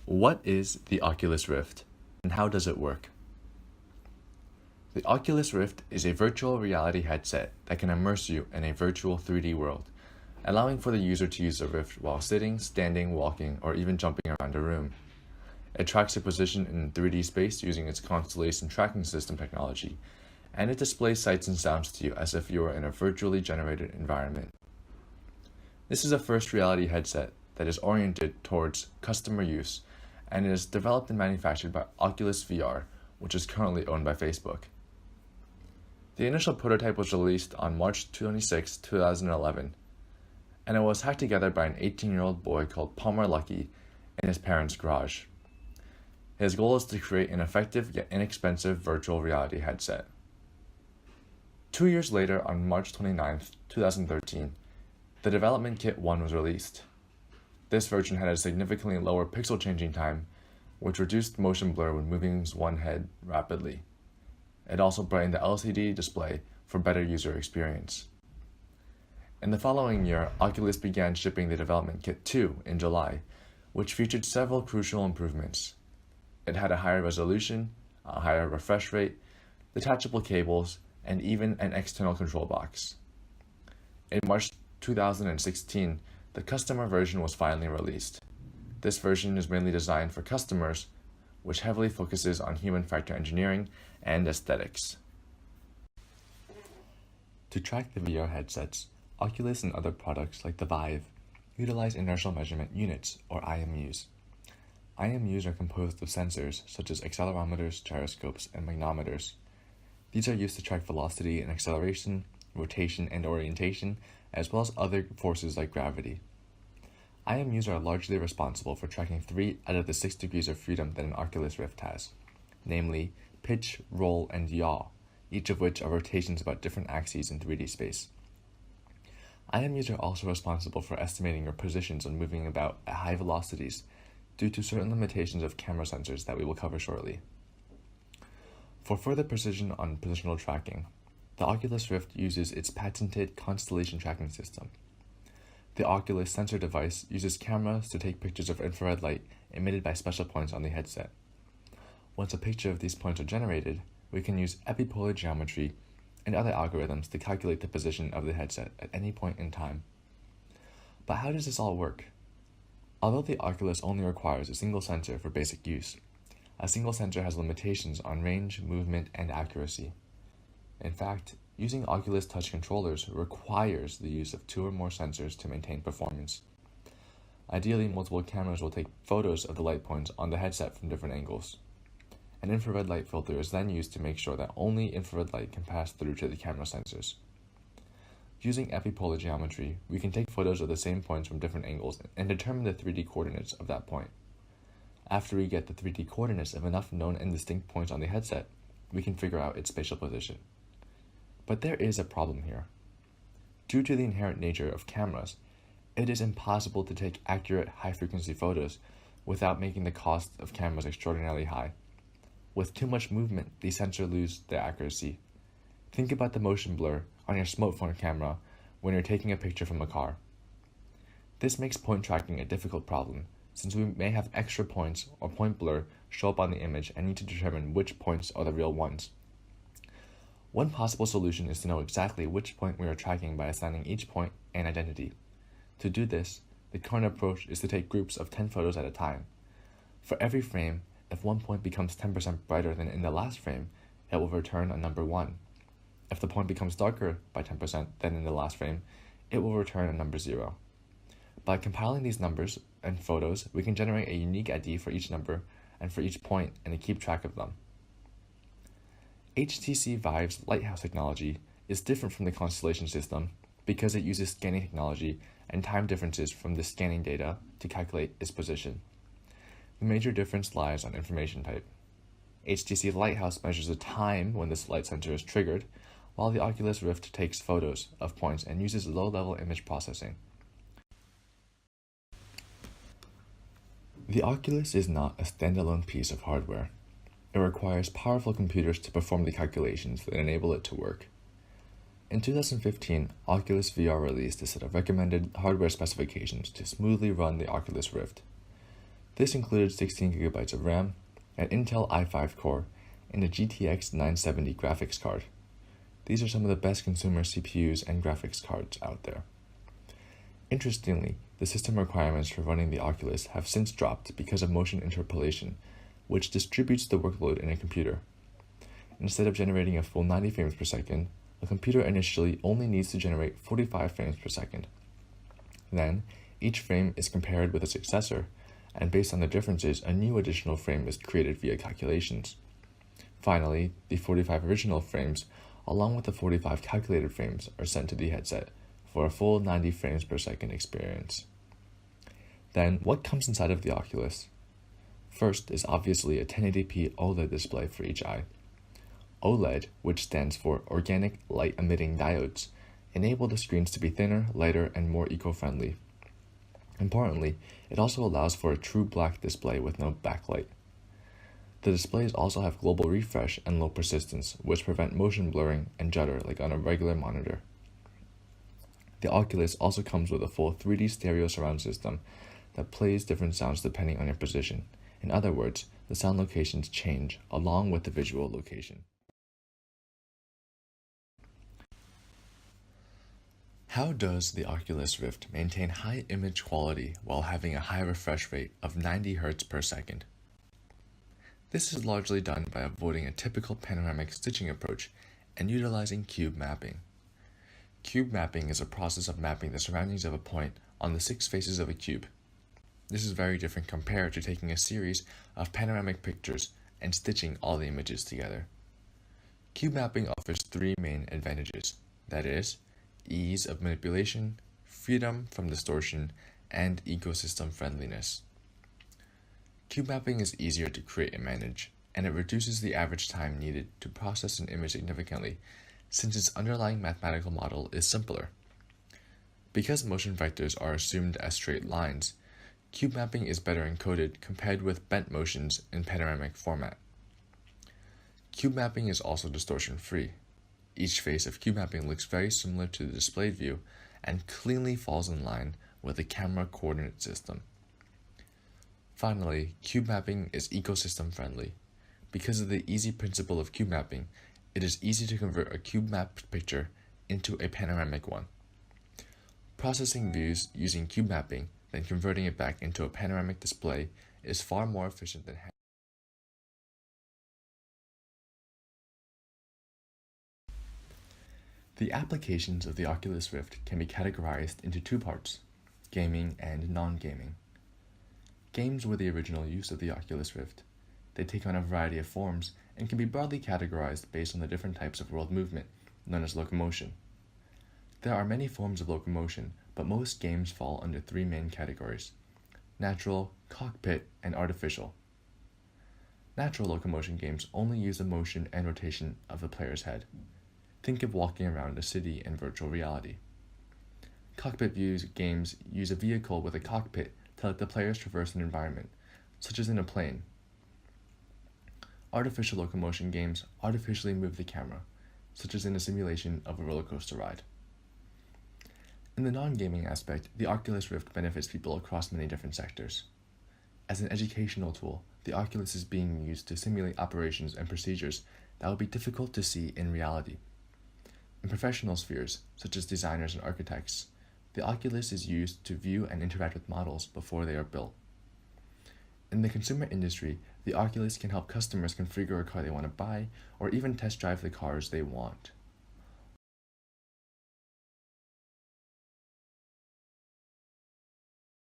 What is the Oculus Rift, and how does it work? The Oculus Rift is a virtual reality headset that can immerse you in a virtual 3D world, allowing for the user to use the Rift while sitting, standing, walking, or even jumping around a room. It tracks your position in 3D space using its constellation tracking system technology, and it displays sights and sounds to you as if you were in a virtually generated environment. This is a first reality headset that is oriented towards customer use, and it is developed and manufactured by Oculus VR, which is currently owned by Facebook. The initial prototype was released on March 26, 2011, and it was hacked together by an 18-year-old boy called Palmer Luckey in his parents' garage. His goal is to create an effective yet inexpensive virtual reality headset. 2 years later, on March 29, 2013, the development kit 1 was released. This version had a significantly lower pixel changing time, which reduced motion blur when moving one head rapidly. It also brightened the LCD display for better user experience. In the following year, Oculus began shipping the development kit 2 in July, which featured several crucial improvements. It had a higher resolution, a higher refresh rate, detachable cables, and even an external control box. In March 2016, the customer version was finally released. This version is mainly designed for customers, which heavily focuses on human factor engineering and aesthetics. To track the VR headsets, Oculus and other products like the Vive utilize inertial measurement units, or IMUs. IMUs are composed of sensors such as accelerometers, gyroscopes, and magnetometers. These are used to track velocity and acceleration, rotation and orientation, as well as other forces like gravity. IMUs are largely responsible for tracking 3 out of the 6 degrees of freedom that an Oculus Rift has, namely pitch, roll, and yaw, each of which are rotations about different axes in 3D space. IMUs are also responsible for estimating your positions when moving about at high velocities due to certain limitations of camera sensors that we will cover shortly. For further precision on positional tracking, the Oculus Rift uses its patented constellation tracking system. The Oculus sensor device uses cameras to take pictures of infrared light emitted by special points on the headset. Once a picture of these points are generated, we can use epipolar geometry and other algorithms to calculate the position of the headset at any point in time. But how does this all work? Although the Oculus only requires a single sensor for basic use, a single sensor has limitations on range, movement, and accuracy. In fact, using Oculus Touch controllers requires the use of 2 or more sensors to maintain performance. Ideally, multiple cameras will take photos of the light points on the headset from different angles. An infrared light filter is then used to make sure that only infrared light can pass through to the camera sensors. Using epipolar geometry, we can take photos of the same points from different angles and determine the 3D coordinates of that point. After we get the 3D coordinates of enough known and distinct points on the headset, we can figure out its spatial position. But there is a problem here. Due to the inherent nature of cameras, it is impossible to take accurate high-frequency photos without making the cost of cameras extraordinarily high. With too much movement, the sensors lose their accuracy. Think about the motion blur on your smartphone camera when you're taking a picture from a car. This makes point tracking a difficult problem, since we may have extra points or point blur show up on the image and need to determine which points are the real ones. One possible solution is to know exactly which point we are tracking by assigning each point an identity. To do this, the current approach is to take groups of 10 photos at a time. For every frame, if one point becomes 10% brighter than in the last frame, it will return a number 1. If the point becomes darker by 10% than in the last frame, it will return a number 0. By compiling these numbers and photos, we can generate a unique ID for each number and for each point and to keep track of them. HTC Vive's Lighthouse technology is different from the Constellation system because it uses scanning technology and time differences from the scanning data to calculate its position. The major difference lies on information type. HTC Lighthouse measures the time when this light sensor is triggered, while the Oculus Rift takes photos of points and uses low-level image processing. The Oculus is not a standalone piece of hardware. It requires powerful computers to perform the calculations that enable it to work. In 2015, Oculus VR released a set of recommended hardware specifications to smoothly run the Oculus Rift. This included 16GB of RAM, an Intel i5 core, and a GTX 970 graphics card. These are some of the best consumer CPUs and graphics cards out there. Interestingly, the system requirements for running the Oculus have since dropped because of motion interpolation, which distributes the workload in a computer. Instead of generating a full 90 frames per second, a computer initially only needs to generate 45 frames per second. Then, each frame is compared with a successor, and based on the differences, a new additional frame is created via calculations. Finally, the 45 original frames, along with the 45 calculated frames, are sent to the headset for a full 90 frames per second experience. Then, what comes inside of the Oculus? First is obviously a 1080p OLED display for each eye. OLED, which stands for Organic Light Emitting Diodes, enable the screens to be thinner, lighter, and more eco-friendly. Importantly, it also allows for a true black display with no backlight. The displays also have global refresh and low persistence, which prevent motion blurring and judder like on a regular monitor. The Oculus also comes with a full 3D stereo surround system that plays different sounds depending on your position. In other words, the sound locations change along with the visual location. How does the Oculus Rift maintain high image quality while having a high refresh rate of 90 Hz per second? This is largely done by avoiding a typical panoramic stitching approach and utilizing cube mapping. Cube mapping is a process of mapping the surroundings of a point on the 6 faces of a cube. This is very different compared to taking a series of panoramic pictures and stitching all the images together. Cube mapping offers 3 main advantages, that is, ease of manipulation, freedom from distortion, and ecosystem friendliness. Cube mapping is easier to create and manage, and it reduces the average time needed to process an image significantly, since its underlying mathematical model is simpler. Because motion vectors are assumed as straight lines, cube mapping is better encoded compared with bent motions in panoramic format. Cube mapping is also distortion-free. Each face of cube mapping looks very similar to the displayed view and cleanly falls in line with the camera coordinate system. Finally, cube mapping is ecosystem friendly. Because of the easy principle of cube mapping, it is easy to convert a cube mapped picture into a panoramic one. Processing views using cube mapping, then converting it back into a panoramic display is far more efficient than The applications of the Oculus Rift can be categorized into 2 parts, gaming and non-gaming. Games were the original use of the Oculus Rift. They take on a variety of forms and can be broadly categorized based on the different types of world movement, known as locomotion. There are many forms of locomotion, but most games fall under 3 main categories: natural, cockpit, and artificial. Natural locomotion games only use the motion and rotation of the player's head. Think of walking around a city in virtual reality. Cockpit games use a vehicle with a cockpit to let the players traverse an environment, such as in a plane. Artificial locomotion games artificially move the camera, such as in a simulation of a roller coaster ride. In the non-gaming aspect, the Oculus Rift benefits people across many different sectors. As an educational tool, the Oculus is being used to simulate operations and procedures that would be difficult to see in reality. In professional spheres, such as designers and architects, the Oculus is used to view and interact with models before they are built. In the consumer industry, the Oculus can help customers configure a car they want to buy or even test drive the cars they want.